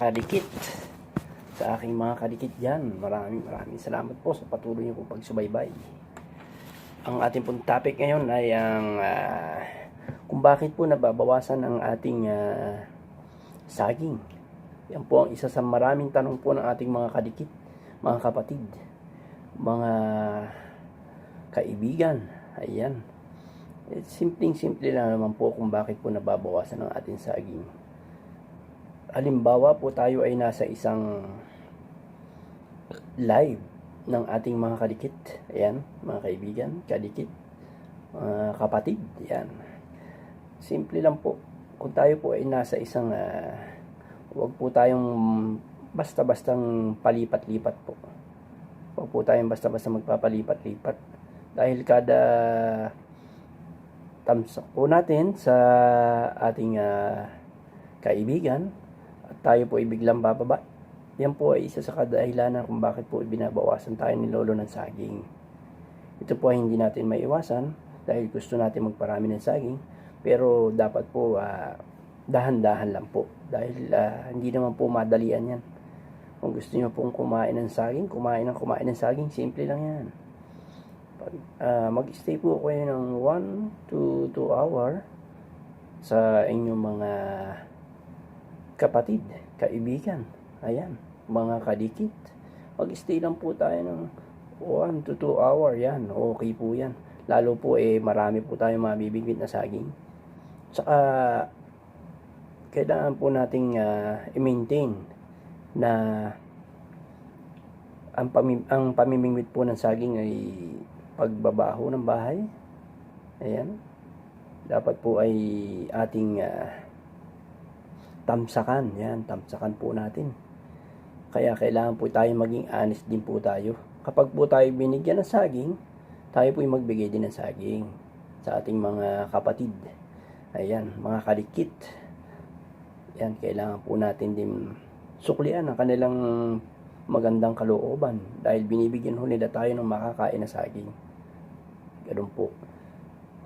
kadikit sa aking mga kadikit dyan. Maraming salamat po sa patuloy niyo po pagsubaybay. Ang ating pong topic ngayon ay ang kung bakit po nababawasan ang ating saging. Yan po ang isa sa maraming tanong po ng ating mga kadikit, mga kapatid, mga kaibigan. Ayan. Simpleng-simple lang naman po kung bakit po nababawasan ang ating saging. Halimbawa po tayo ay nasa isang live ng ating mga kadikit. Ayan, mga kaibigan, kadikit, mga kapatid. Ayan. Simple lang po. Kung tayo po ay nasa isang huwag po tayong basta-bastang palipat-lipat po. Huwag po tayong basta-basta magpapalipat-lipat. Dahil kada tamsak po natin sa ating kaibigan at tayo po ay biglang bababa, yan po ay isa sa kadahilanan kung bakit po binabawasan tayo ni Lolo ng saging. Ito po ay hindi natin maiwasan dahil gusto natin magparami ng saging, pero dapat po dahan-dahan lang po dahil hindi naman po madalian yan. Kung gusto niyo pong kumain ng saging, kumain ng saging, simple lang yan. Mag-stay po kayo ng 1 to 2 hour sa inyong mga kapatid, kaibigan. Ayan, mga kadikit. Mag-stay lang po tayo ng 1 to 2 hour. Yan, okay po yan. Lalo po marami po tayong mabibigit na saging. Saka kailangan po nating i-maintain na ang pamimingwit po ng saging ay pagbabaho ng bahay. Ayan. Dapat po ay ating tamsakan. Yan, tamsakan po natin. Kaya kailangan po tayo maging honest din po tayo. Kapag po tayo binigyan ng saging, tayo po ay magbigay din ng saging sa ating mga kapatid. Ayan, mga kadikit. Yan, kailangan po natin din suklian ang kanilang magandang kalooban dahil binibigyan ho nila tayo ng makakain na saging. Ganun po.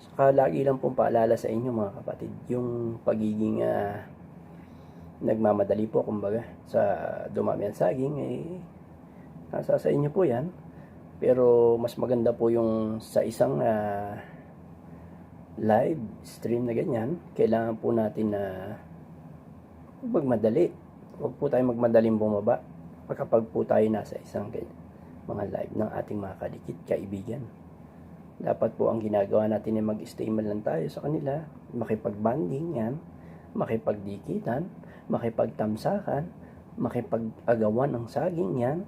Saka lagi lang pong paalala sa inyo mga kapatid, yung pagiging nagmamadali po kumbaga sa dumami ang saging nasa sa inyo po yan, pero mas maganda po yung sa isang live stream na ganyan, kailangan po natin na magmadali. Huwag po tayo magmadaling bumaba kapag po tayo nasa isang mga live ng ating mga kadikit, kaibigan. Dapat po ang ginagawa natin ay mag-stay man lang tayo sa kanila, makipag-banding yan, makipagdikitan, makipagtamsakan, makipag-agawan ng saging yan.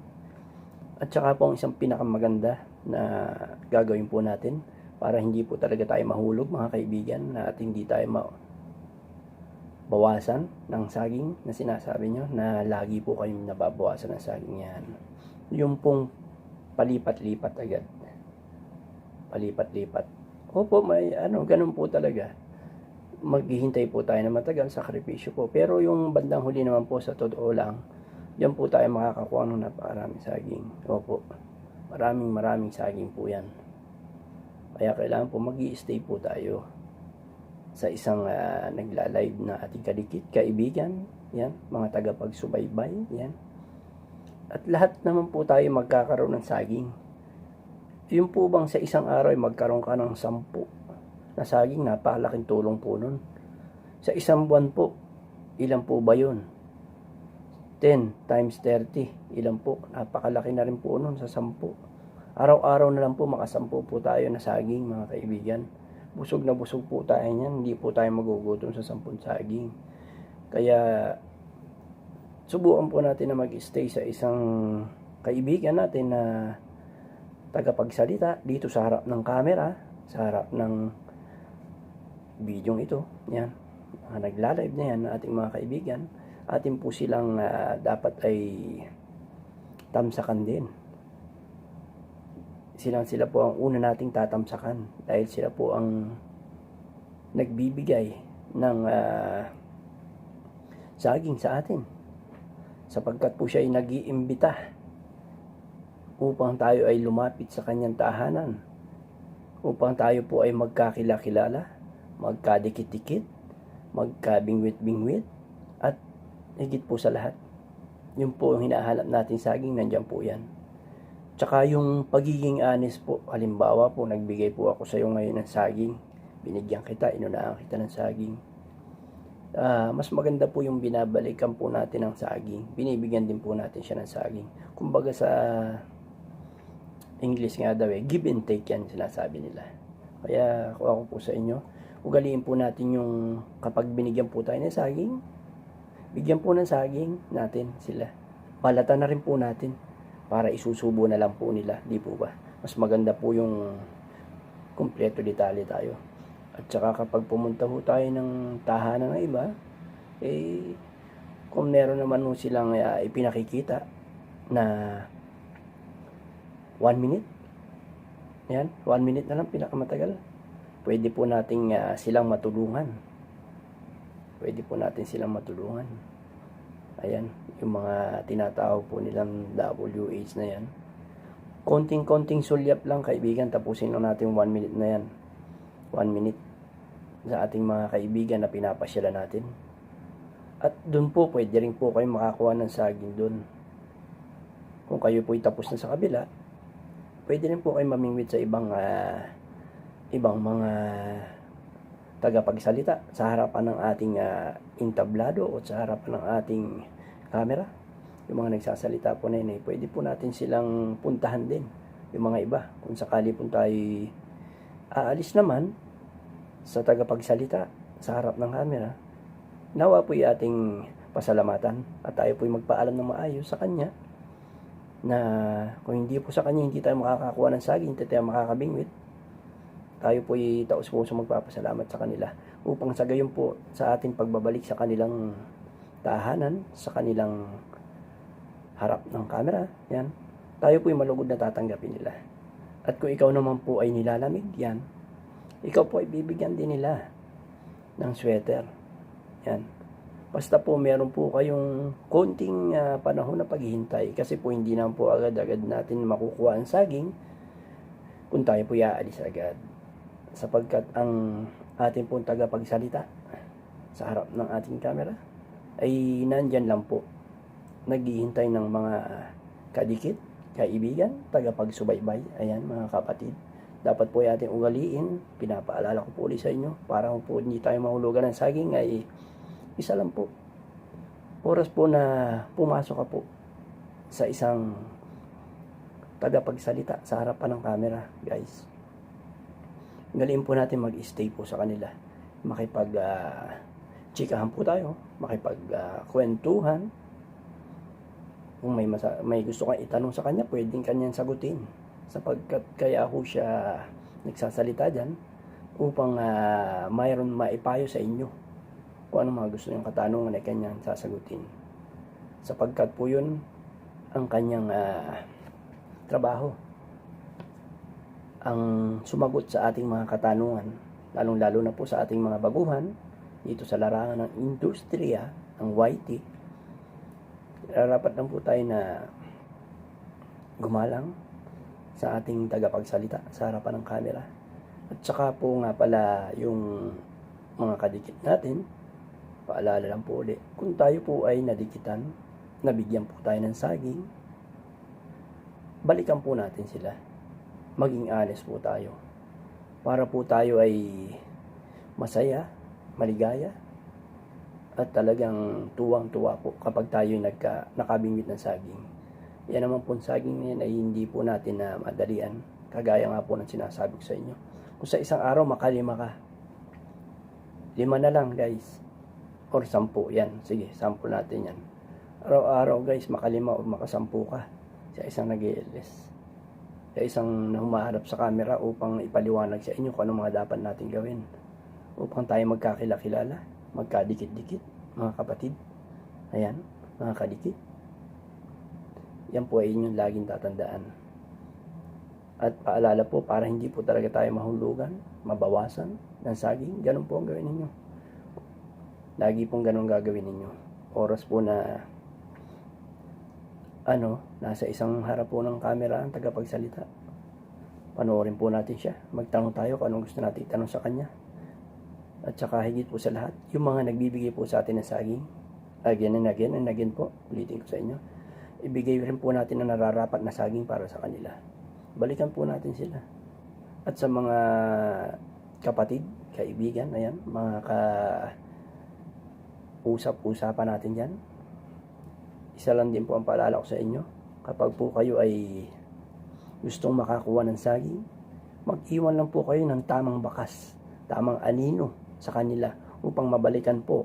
At saka po ang isang pinakamaganda na gagawin po natin para hindi po talaga tayo mahulog mga kaibigan at hindi tayo bawasan ng saging na sinasabi nyo na lagi po kayong nababawasan ng saging yan. Yung pong palipat-lipat agad. Palipat-lipat. Opo, may ganun po talaga. Maghihintay po tayo na matagal, sakripisyo po. Pero yung bandang huli naman po sa totoo lang, yan po tayo makakakuha ng napakaraming saging. Opo, maraming saging po yan. Kaya kailangan po mag-i-stay po tayo sa isang nagla-live na ating kadikit, kaibigan, yan, mga tagapagsubaybay, yan. At lahat naman po tayo magkakaroon ng saging. Yun po bang sa isang araw ay magkaroon ka ng 10 na saging, napakalaking tulong po nun. Sa isang buwan po, ilan po ba yun? 10 times 30, ilan po? Napakalaki na rin po nun sa 10. Araw-araw na lang po makasampu po tayo na saging, mga kaibigan. Busog na busog po tayo niyan, hindi po tayo magugutom sa 10 saging. Kaya subukan po natin na mag-stay sa isang kaibigan natin na tagapagsalita dito sa harap ng camera, sa harap ng bidyong ito. Yan, mga nagla-live na yan na ating mga kaibigan. Atin po silang dapat ay tamsakan din. Sila po ang una nating tatamsakan dahil sila po ang nagbibigay ng saging sa atin, sapagkat po siya ay nag-iimbita upang tayo ay lumapit sa kanyang tahanan, upang tayo po ay magkakilala, magkadikit-dikit, magkabingwit-bingwit, at higit po sa lahat, Yung po yung hinahanap natin saging, nandyan po yan. Tsaka yung pagiging honest po, halimbawa po, nagbigay po ako sa iyo ngayon ng saging, binigyan kita, inunahan kita ng saging. Mas maganda po yung binabalikan po natin ng saging, binibigyan din po natin siya ng saging. Kumbaga sa English nga daw give and take yan sinasabi nila. Kaya ako po sa inyo, ugaliin po natin yung kapag binigyan po tayo ng saging, bigyan po ng saging natin sila. Balatan na rin po natin para isusubo na lang po nila, di po ba? Mas maganda po yung kumpleto detalye tayo. At saka kapag pumunta po tayo ng tahanan ng iba, kung meron naman po silang ipinakikita na 1 minute, yan, 1 minute na lang pinakamatagal, pwede po nating silang matulungan. Pwede po natin silang matulungan. Ayan, yung mga tinatawag po nilang WH na yan. Konting-konting sulyap lang kaibigan, tapusin lang natin 1 minute na yan. 1 minute sa ating mga kaibigan na pinapasyalan natin. At doon po, pwede rin po kayo makakuha ng saging doon. Kung kayo po'y tapos na sa kabila, pwede rin po kayo mamingwit sa ibang mga tagapagsalita sa harapan ng ating entablado o sa harapan ng ating camera. Yung mga nagsasalita po na yun, pwede po natin silang puntahan din. Yung mga iba, kung sakali po tayo aalis naman sa tagapagsalita sa harap ng camera, nawa po yung ating pasalamatan at tayo po yung magpaalam ng maayos sa kanya na kung hindi po sa kanya hindi tayo makakakuha ng saging, hindi tayo makakabingwit, tayo po yung taos-puso magpapasalamat sa kanila upang sa gayon po sa ating pagbabalik sa kanilang tahanan, sa kanilang harap ng camera, yan, tayo po yung malugod na tatanggapin nila. At kung ikaw naman po ay nilalamig, yan, ikaw po ay bibigyan din nila ng sweater. Yan. Basta po meron po kayong konting panahon na paghihintay kasi po hindi naman po agad-agad natin makukuha ang saging kung tayo po iaalis agad. Sapagkat ang ating pong tagapagsalita sa harap ng ating camera ay nandyan lang po, naghihintay ng mga kadikit, kaibigan, tagapagsubaybay. Ayan mga kapatid, dapat po ating ugaliin. Pinapaalala ko po ulit sa inyo para po hindi tayo mahulugan ng saging ay isa lang po. Oras po na pumasok ka po sa isang tagapagsalita sa harapan ng camera, guys, galiin po natin mag-stay po sa kanila. Chikahan po tayo, kwentuhan. Kung may gusto kang itanong sa kanya, pwedeng kanyang sagutin. Sapagkat kaya ako siya nagsasalita dyan upang mayroon maipayo sa inyo kung ano mga gusto niyong katanungan ay kanyang sasagutin. Sapagkat po yun ang kanyang trabaho. Ang sumagot sa ating mga katanungan, lalong-lalo na po sa ating mga baguhan dito sa larangan ng industriya, ng YT. Rapat lang po tayo na gumalang sa ating tagapagsalita sa harapan ng camera. At saka po nga pala yung mga kadikit natin, paalala lang po ulit, kung tayo po ay nadikitan, nabigyan po tayo ng saging, balikan po natin sila. Maging honest po tayo para po tayo ay masaya, maligaya, at talagang tuwang-tuwa po kapag tayo nakabingwit ng saging. Yan naman po saging na yan ay hindi po natin na madalian, kagaya nga po ng sinasabi ko sa inyo. Kung sa isang araw makalima ka, 5 na lang guys, or 10, yan, sige, 10 natin yan. Araw-araw guys, makalima o makasampu ka sa isang nag-LS, sa isang humaharap sa camera upang ipaliwanag sa inyo kung ano mga dapat natin gawin upang tayo magkakilala, magkadikit-dikit, mga kapatid. Ayan, mga kadikit. Yan po ay inyong laging tatandaan. At paalala po, para hindi po talaga tayo mahulugan, mabawasan ng saging, ganun po ang gawin ninyo. Lagi pong ganun gagawin ninyo. Oras po na nasa isang harap po ng camera ang tagapagsalita, panoorin po natin siya, magtanong tayo kung anong gusto natin itanong sa kanya. At saka higit po sa lahat, yung mga nagbibigay po sa atin ng saging, again and again po, ulitin ko sa inyo, ibigay rin po natin ang nararapat na saging para sa kanila. Balikan po natin sila. At sa mga kapatid, kaibigan, ayan, mga usap-usapan natin yan, isa lang din po ang paalala ko sa inyo, kapag po kayo ay gustong makakuha ng saging, mag-iwan lang po kayo ng tamang bakas, tamang anino sa kanila upang mabalikan po,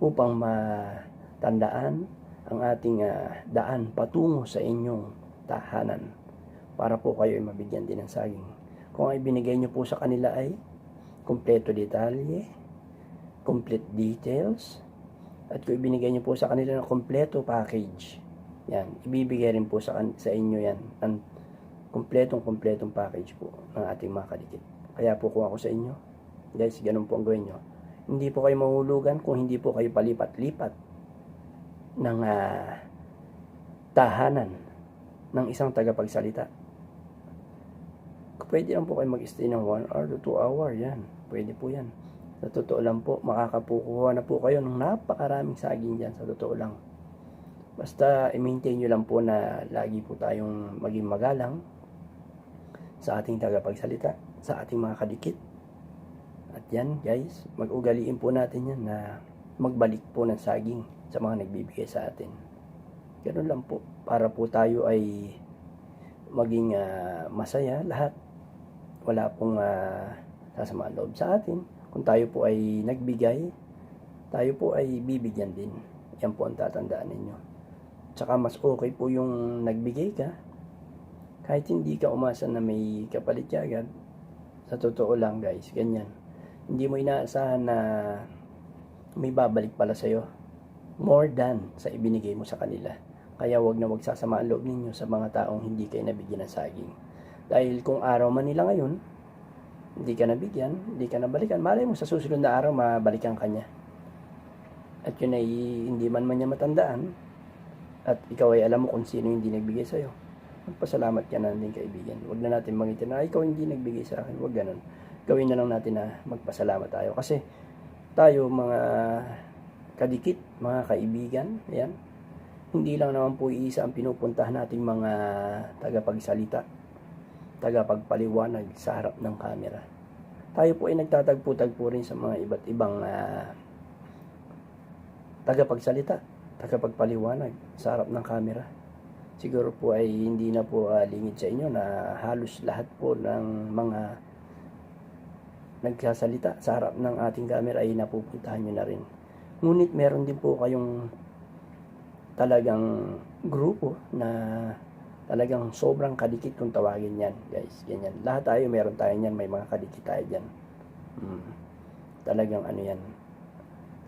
upang matandaan ang ating daan patungo sa inyong tahanan para po kayo ay mabigyan din ng saging. Kung ay binigay nyo po sa kanila ay kompleto detalye, complete details, at kung ibinigay nyo po sa kanila ng kompleto package, yan, ibibigay rin po sa inyo yan ang kompletong package po ng ating mga kadikit. Kaya po kung ako sa inyo, guys, ganun po ang gawin nyo. Hindi po kayo mahulugan kung hindi po kayo palipat-lipat ng tahanan ng isang tagapagsalita. Pwede lang po kayo mag-stay ng 1 hour to 2 hour, yan. Pwede po yan. Sa totoo lang po, makakakuha na po kayo ng napakaraming saging dyan, sa totoo lang. Basta i-maintain nyo lang po na lagi po tayong maging magalang sa ating tagapagsalita, sa ating mga kadikit. At yan guys, mag-ugaliin po natin yan na magbalik po ng saging sa mga nagbibigay sa atin. Ganun lang po, para po tayo ay maging masaya lahat. Wala pong sasamaan loob sa atin. Kung tayo po ay nagbigay, tayo po ay bibigyan din. Yan po ang tatandaan ninyo. Tsaka mas okay po yung nagbigay ka, kahit hindi ka umasa na may kapalit agad. Sa totoo lang guys, ganyan. Hindi mo inaasahan na may babalik pala sa'yo. More than sa ibinigay mo sa kanila. Kaya wag na wag sasama ang loob ninyo sa mga taong hindi kayo nabigyan ng saging. Dahil kung araw man nila ngayon, hindi ka nabigyan, hindi ka nabalikan, malay mo sa susunod na araw mabalikan ka niya. At yun ay hindi man niya matandaan, at ikaw ay alam mo kung sino hindi nagbigay sa'yo. Magpasalamat ka na din kaibigan. Wag na natin mangitin na ikaw hindi nagbigay sa akin. Wag ganun. Gawin na lang natin na magpasalamat tayo. Kasi tayo mga kadikit, mga kaibigan, ayan, hindi lang naman po iisa ang pinupuntahan nating mga tagapagsalita, tagapagpaliwanag sa harap ng camera. Tayo po ay nagtatagpo-tagpo rin sa mga iba't ibang tagapagsalita, tagapagpaliwanag sa harap ng camera. Siguro po ay hindi na po lingid sa inyo na halos lahat po ng mga nagsasalita sa harap ng ating camera ay napupuntahan nyo na rin. Ngunit meron din po kayong talagang grupo na talagang sobrang kadikit kung tawagin yan, guys. Ganyan. Lahat tayo, meron tayo yan. May mga kadikit tayo dyan. Talagang ano yan.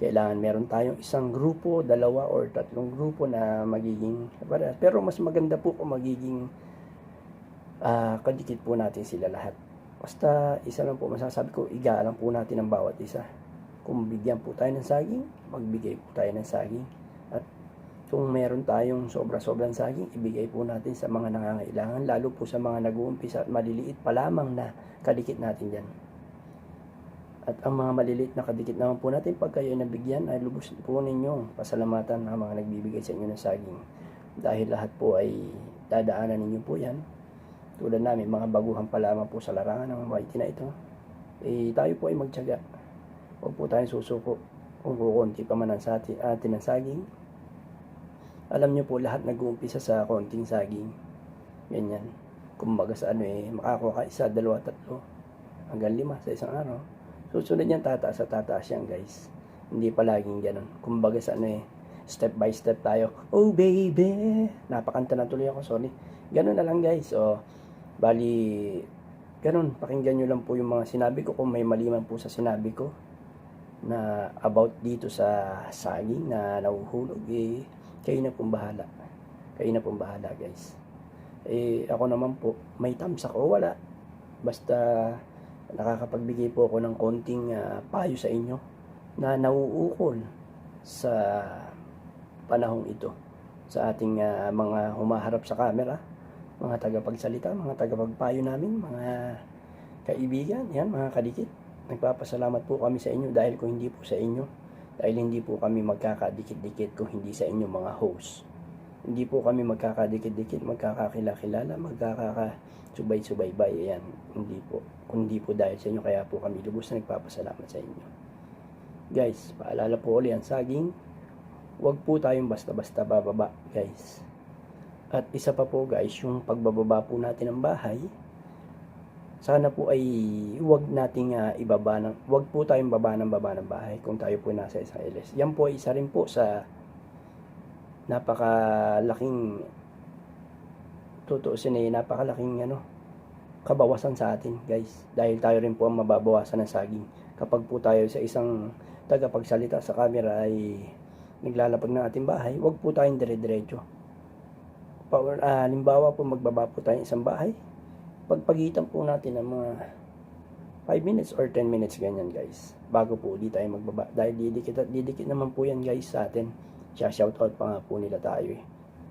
Kailangan meron tayong isang grupo, 2 or 3 grupo na magiging, pero mas maganda po kung magiging kadikit po natin sila lahat. Basta isa lang po masasabi ko, igalang po natin ang bawat isa. Kung bigyan po tayo ng saging, magbigay po tayo ng saging. At kung meron tayong sobra-sobrang saging, ibigay po natin sa mga nangangailangan, lalo po sa mga nag-uumpisa at maliliit pa lamang na kadikit natin dyan. At ang mga maliliit na kadikit naman po natin, pag kayo nabigyan, ay lubos po ninyong pasalamatan ang mga nagbibigay sa inyo ng saging. Dahil lahat po ay dadaanan ninyo po yan. Tulad namin, mga baguhan pa lamang po sa larangan ng mighty na ito. Tayo po ay magtiyaga. Huwag po tayong susuko kung kukunti pa man sa atin ng saging. Alam nyo po, lahat nag-uumpisa sa konting saging. Ganyan. Kumbaga sa makakuha ka 1, 2, 3 hanggang 5 sa isang araw. Susunod yan, tataas yan guys. Hindi palaging ganun. Kumbaga sa step by step tayo. Oh baby, napakanta na tuloy ako, sorry. Ganun na lang guys. Bali, ganun, pakinggan nyo lang po yung mga sinabi ko. Kung may mali man po sa sinabi ko na about dito sa saging na nahuhulog, kayo na pong bahala. Kayo na pong bahala guys. Ako naman po, may tamsak o wala, basta nakakapagbigay po ako ng konting payo sa inyo na nauukol sa panahong ito, sa ating mga humaharap sa camera, mga tagapagsalita, mga tagapagpayo namin, mga kaibigan, yan, mga kadikit. Nagpapasalamat po kami sa inyo dahil kung hindi po sa inyo, Dahil hindi po kami magkakadikit-dikit kung hindi sa inyo mga host. Hindi po kami magkakadikit-dikit, magkakakilala, magkakasubay-subaybay. Ayan, hindi po. Kundi po dahil sa inyo, kaya po kami lubos na nagpapasalamat sa inyo. Guys, paalala po ulit ang saging. Huwag po tayong basta-basta bababa, guys. At isa pa po guys, yung pagbababa po natin ng bahay, sana po ay huwag nating huwag po tayong baba ng bahay kung tayo po nasa isang LS. Yan po ay isa rin po sa napakalaking napakalaking kabawasan sa atin guys. Dahil tayo rin po ang mababawasan ng saging. Kapag po tayo sa isang tagapagsalita sa camera ay naglalapag ng ating bahay, huwag po tayong dire-diretso. Halimbawa po magbaba po tayo isang bahay, pagpagitan po natin ng mga 5 minutes or 10 minutes ganyan guys, bago po di tayo magbaba. Dahil didikit naman po yan guys sa atin. Shoutout pa nga po nila tayo eh.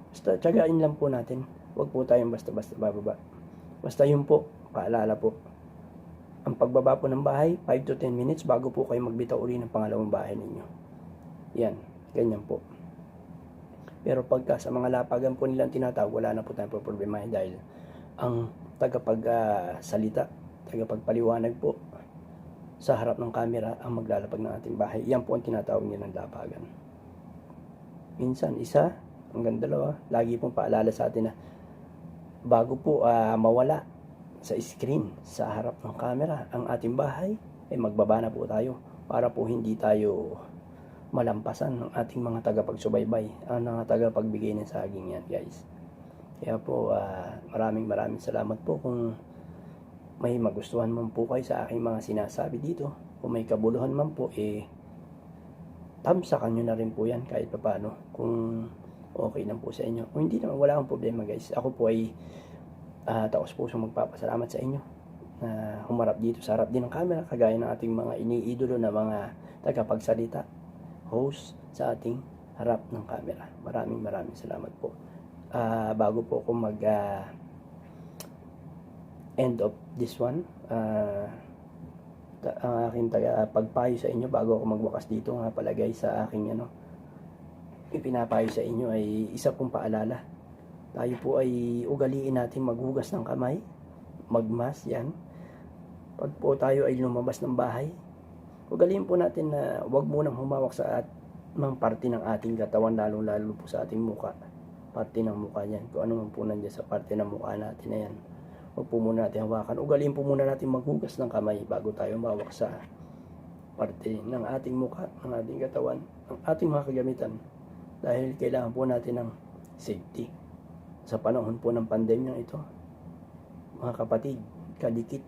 Basta tiyagain lang po natin, huwag po tayong basta-basta bababa. Basta yun po, paalala po, ang pagbaba po ng bahay 5 to 10 minutes bago po kayo magbitaw uli ng pangalawang bahay ninyo. Yan, ganyan po. Pero pagka sa mga lapagan po nilang tinatawag, wala na po tayong problema dahil ang tagapagsalita, tagapagpaliwanag po sa harap ng camera ang maglalapag ng ating bahay. Yan po ang tinatawag nilang lapagan. Minsan isa, hanggang dalawa, lagi pong paalala sa atin na bago po mawala sa screen, sa harap ng camera ang ating bahay, ay magbaba na po tayo para po hindi tayo malampasan ng ating mga tagapagsubaybay, ang mga tagapagbigay ng saging yan guys. Kaya po maraming salamat po kung may magustuhan man po kayo sa aking mga sinasabi dito. Kung may kabuluhan man po tamsakan nyo na rin po yan kahit paano kung okay lang po sa inyo. Kung hindi naman, wala akong problema guys. Ako po ay taos pusong magpapasalamat sa inyo na humarap dito sa harap din ng camera kagaya ng ating mga iniidolo na mga tagapagsalita, host sa ating harap ng camera. Maraming salamat po. Bago po ako mag end of this one, ang aking pagpayo sa inyo bago ako magwakas dito nga pala guys, sa aking ipinapayo sa inyo ay isa pong paalala. Tayo po ay ugaliin natin maghugas ng kamay, magmas yan. Pag po tayo ay lumabas ng bahay, ugaliin po natin na huwag munang humawak sa mga parte ng ating katawan, lalo po sa ating muka. Parte ng muka yan. Kung ano man po nandiyan sa parte ng muka natin na yan, huwag po muna natin hawakan. Ugaliin po muna natin maghugas ng kamay bago tayo humawak sa parte ng ating muka, ng ating katawan, ng ating mga kagamitan. Dahil kailangan po natin ng safety. Sa panahon po ng pandemya ito, mga kapatid, kadikit,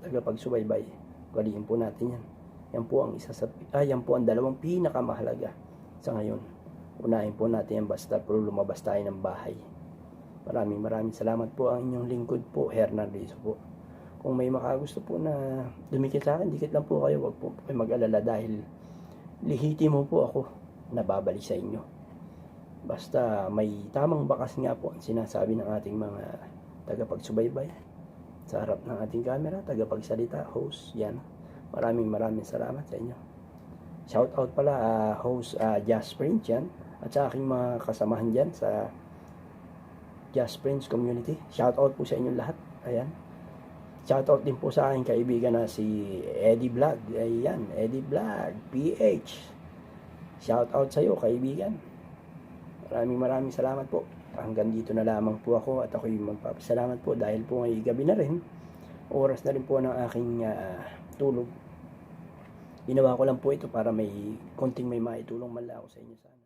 tagapagsubaybay, ugaliin po natin yan. Yan po ang dalawang pinakamahalaga sa ngayon. Unahin po natin yan basta pero lumabas tayo ng bahay. Maraming salamat po. Ang inyong lingkod po, Hernan Rizzo po. Kung may makagusto po na dumikit sa akin, dikit lang po kayo. Huwag po kayo mag-alala dahil lihiti mo po ako na babalik sa inyo. Basta may tamang bakas nga po ang sinasabi ng ating mga tagapagsubaybay sa harap ng ating camera, tagapagsalita, host, yan. Maraming salamat sa inyo. Shout out pala host Just Prince yan, at sa aking mga kasamahan dyan sa Just Prince community. Shout out po sa inyong lahat. Ayan. Shout out din po sa aking kaibigan na si Eddie Vlog. Ayan, Eddie Vlog PH. Shout out sa iyo kaibigan. Maraming salamat po. Hanggang dito na lamang po ako at ako'y magpapasalamat po dahil po ngayong gabi na rin. Oras na rin po ng aking tulog. Ginawa ko lang po ito para may konting may maitulong man lang ako sa inyo sana.